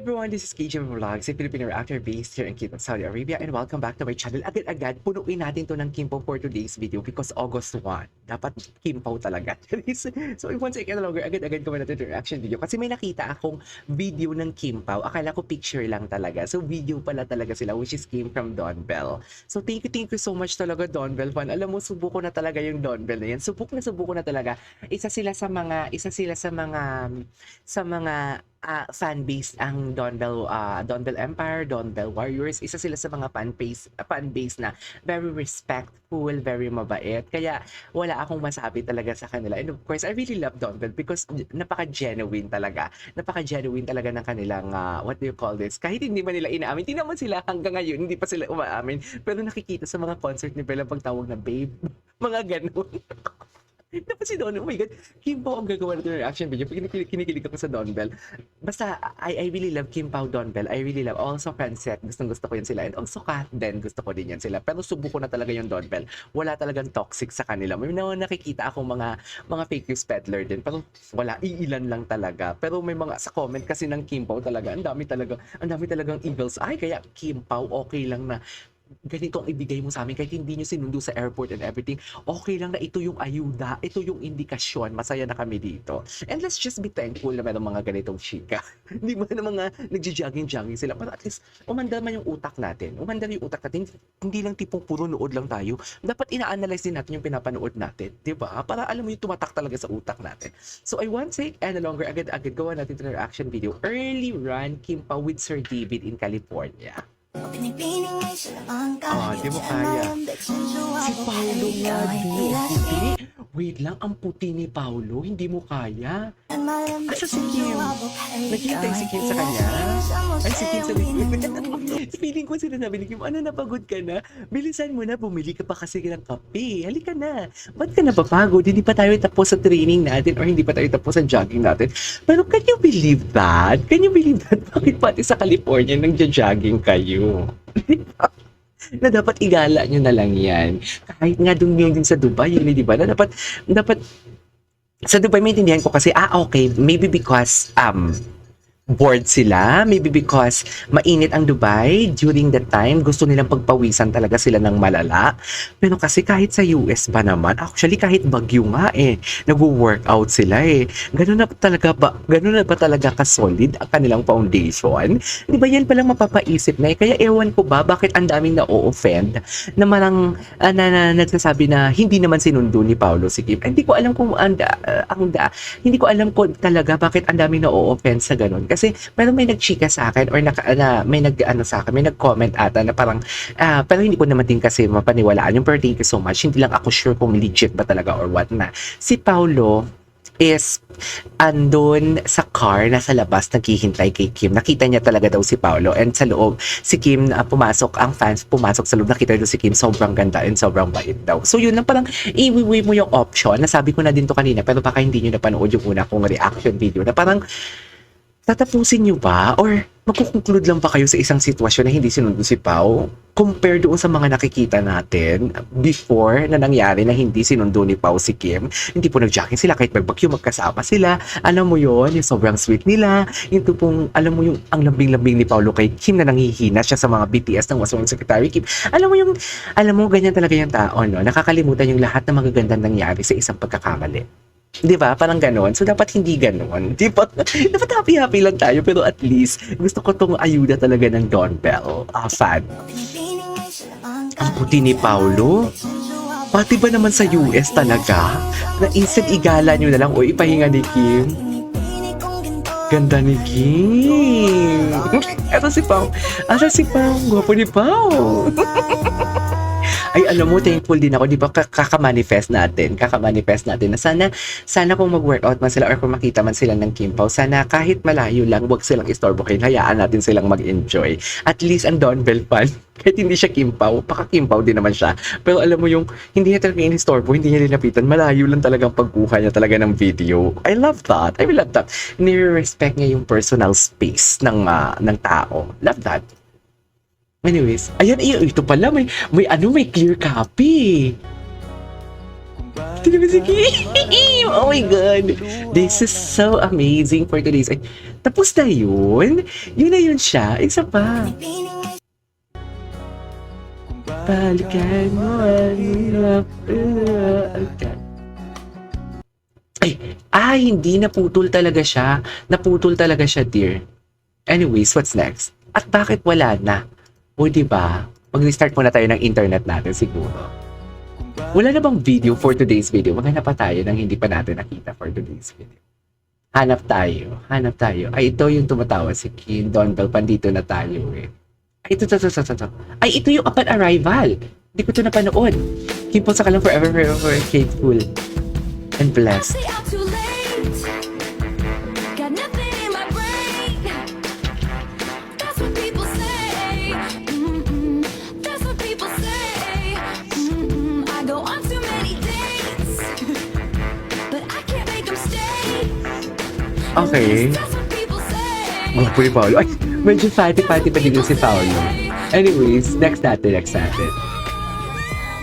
everyone, this is KJ Vlogs, a Filipino reactor based here in Quito, Saudi Arabia, and welcome back to my channel. Agad-agad, punuin natin to ng Kimpo for today's video because August 1. Dapat Kimpo talaga. So once again, longer, agad-agad gawin natin yung reaction video kasi may nakita akong video ng Kimpo. Akala ko picture lang talaga. So video pala talaga sila, which is came from Don Bell. So thank you so much talaga, Don Bell fan. Alam mo, subuko na talaga yung Don Bell na yan. Subuko na talaga. Isa sila sa mga fan base ang Don Bell Empire, Don Bell Warriors. Isa sila sa mga fan base na very respectful, very mabait. Kaya wala akong masabi talaga sa kanila. And of course, I really love Don Bell because napaka-genuine talaga. Napaka-genuine talaga ng kanilang what do you call this? Kahit hindi man nila inaamin, hindi naman sila hanggang ngayon, hindi pa sila umaamin. Pero nakikita sa mga concert ni Bella pagtawag na babe, mga ganun. Dapat si Don, oh my God, Kim Pao ang gagawa na ito ng reaction video. Kinikilig ako sa Don Bell. Basta, I really love Kim Pao, Don Bell. I really love also Francet. Gusto ko yan sila. And also Kat din, gusto ko din yan sila. Pero subuko na talaga yung Don Bell. Wala talagang toxic sa kanila. May nakikita akong mga fake news peddler din. Pero wala, iilan lang talaga. Pero may mga sa comment kasi ng Kim Pao talaga, ang dami talagang evils. Ay, kaya Kim Pao, okay lang na ganito ang ibigay mo sa amin kahit hindi nyo sinundo sa airport and everything. Okay lang na ito yung ayuda, ito yung indikasyon, masaya na kami dito. And let's just be thankful na meron mga ganitong chika. Hindi mo na mga nagja-jogging sila. Pero at least, umandar man yung utak natin. Hindi lang tipong puro nood lang tayo. Dapat ina-analyze din natin yung pinapanood natin. Diba? Para alam mo yung tumatak talaga sa utak natin. So I won't say any longer, agad-agad gawa natin ito ng reaction video. Early run Kimpa with Sir David in California. Di mo kaya. Si Paolo nga, wait lang, ang puti ni Paolo, hindi mo kaya. Asa si Kim? Nakita si Kim sa kanya? Ay, si Kim sa likod. Feeling ko sinasabi ni Kim, ano, napagod ka na? Bilisan mo na, bumili ka pa kasi ng kape. Halika na. Ba't ka napapagod? Hindi pa tayo tapos sa training natin or hindi pa tayo tapos sa jogging natin. Pero can you believe that? Bakit pati sa California nang jogging kayo? Na dapat igala nyo na lang yan. Kahit nga doon din sa Dubai, yun, di ba? Na dapat sa Dubai maintindihan ko kasi, okay, maybe because bored sila, maybe because mainit ang Dubai during that time, gusto nilang pagpawisan talaga sila ng malala. Pero kasi kahit sa US pa naman, actually kahit bagyo nga nagwo-workout sila Ganun na ba talaga ka-solid ang kanilang foundation? Di ba yan palang mapapaisip na Kaya ewan ko ba, bakit ang daming na-o-offend na marang nagsasabi na hindi naman sinundo ni Paolo si Kim. Hindi ko alam kung hindi ko alam ko talaga bakit ang daming na-o-offend sa ganun. Kasi pero may nagchika sa akin or may nag-comment ata na parang pero hindi ko naman din kasi mapaniwalaan yung, pero thank you so much. Hindi lang ako sure kung legit ba talaga or what na. Si Paolo is andun sa car, nasa labas, naghihintay kay Kim. Nakita niya talaga daw si Paolo, and sa loob, si Kim ang fans pumasok sa loob, nakita daw si Kim, sobrang ganda and sobrang bait daw. So yun lang, parang iwiwi mo yung option. Nasabi ko na din to kanina, pero baka hindi nyo napanood yung una kong reaction video na parang tatapusin nyo ba? Or magkukonklud lang ba kayo sa isang sitwasyon na hindi sinundo si Pao? Compare doon sa mga nakikita natin before na nangyari na hindi sinundo ni Pao si Kim. Hindi po nag-jogging sila kahit magbagyo, magkasama sila. Alam mo yon, yung sobrang sweet nila. Yung tupong, alam mo yung ang lambing-lambing ni Paolo kay Kim na nanghihina siya sa mga BTS ng Waswang Secretary Kim. Alam mo, ganyan talaga yung tao, no? Nakakalimutan yung lahat ng magagandang nangyari sa isang pagkakamali. Di ba? Parang ganon. So, dapat hindi ganon. Di ba? Dapat happy-happy lang tayo. Pero at least, gusto ko tong ayuda talaga ng Don Bell fan. Ang puti ni Paolo. Pati ba naman sa US talaga? Na instant igala nyo na lang o ipahinga ni Kim. Ganda ni Kim. Ito si Pao. Gwapo ni Pao. Ay, alam mo, thankful din ako, di ba, kakamanifest natin na sana kung mag-workout man sila or kung makita man sila ng Kim Pao, sana kahit malayo lang, wag silang istorbohin, hayaan natin silang mag-enjoy. At least ang Don Bell fan, kahit hindi siya Kim Pao, paka Kim Pao din naman siya. Pero alam mo yung, hindi niya talaga in-istorbo, hindi niya linapitan, malayo lang talagang pagkuha niya talaga ng video. I love that. Nire-respect niya yung personal space ng tao. Love that. Anyways, ito pala, may clear copy. Tignan mo si Kim! Oh my God! This is so amazing for today's... Ay, tapos na yun? Yun na yun siya. Isa pa. Balikan mo ang hindi. Naputol talaga siya. Naputol talaga siya, dear. Anyways, what's next? At bakit wala na? O, diba? Mag-restart muna tayo ng internet natin siguro. Wala na bang video for today's video? Maghanap pa tayo ng hindi pa natin nakita for today's video. Hanap tayo. Ay, ito yung tumatawa si Kim. Don Bell, pandito na tayo eh. Ay, ito. Ay, ito yung Upon Arrival. Hindi ko ito napanood. Kim po sa kalang forever, faithful and blessed. Okay. Gwapo ni Paolo. Ay, medyo fatty-fatty pa din si Paolo. Anyways, next natin.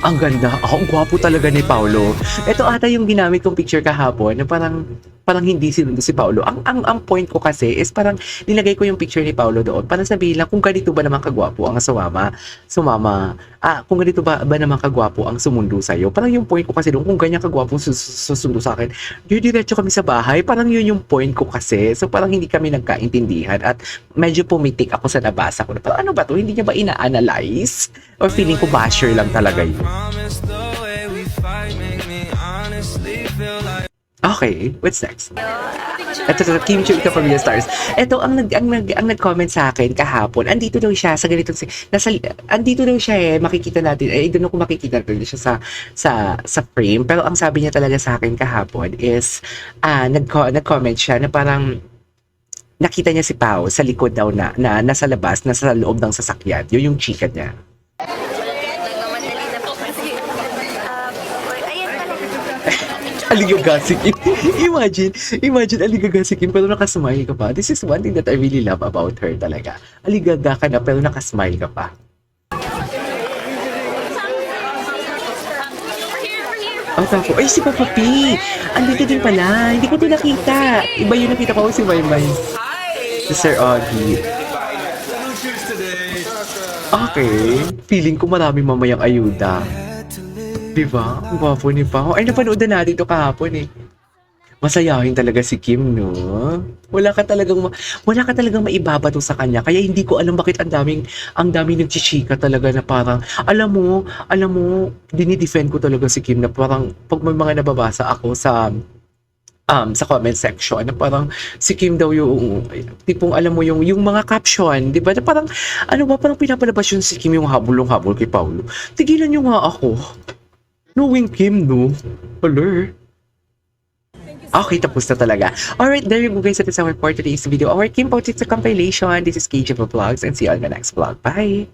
Ang ganda. Ang gwapo talaga ni Paolo. Ito ata yung ginamit kong picture kahapon na parang hindi sinundo si Paolo. Ang point ko kasi is parang nilagay ko yung picture ni Paolo doon para sabihin lang kung ganito ba naman kagwapo ang sumama. Kung ganito ba naman kagwapo ang sumundo sa'yo. Parang yung point ko kasi doon, kung ganyan kagwapo susundo sa akin, diretso kami sa bahay. Parang yun yung point ko kasi. So parang hindi kami nagkaintindihan at medyo pumitik ako sa nabasa ko. Parang ano ba to? Hindi niya ba ina-analyze? Or feeling ko basher lang talaga yun. Okay, what's next? Ito, Kim Chiu Ika Pamilya Stars. Ito, ang nag-comment sa akin kahapon, andito daw siya sa ganitong, andito daw siya makikita natin, I don't know kung makikita natin siya sa frame, pero ang sabi niya talaga sa akin kahapon is, nag-comment siya na parang, nakita niya si Pao sa likod daw na nasa labas, nasa loob ng sasakyan. Yun yung chika niya. Aligagasikin. Imagine aligagasikin pero nakasmile ka pa. This is one thing that I really love about her talaga. Aligaga ka na pero nakasmile ka pa. Tapos, ay si Papa P! Andito din pala. Hindi ko ito nakita. Iba yung nakita ko si Maymay. Si Sir Augie. Okay. Feeling ko marami mamayang ayuda. Diba? Ang gwapo ni Pao. Ay, napanood na natin ito kahapon eh. Masayahin talaga si Kim, no? Wala ka talagang maibabato sa kanya. Kaya hindi ko alam bakit ang daming nagchichika talaga na parang, alam mo, dinidefend ko talaga si Kim na parang, pag may mga nababasa ako sa comment section na parang si Kim daw yung tipong alam mo yung mga caption, 'di ba? Na parang parang pinapalabas yung si Kim yung habol kay Paolo. Tigilan niyo nga ako. Knowing Kim, no? Hello? Okay, tapos na talaga. Alright, there you go guys. That is our for today's video. Our Kim Pochitsa compilation. This is KJ Vlogs and see you on the next vlog. Bye!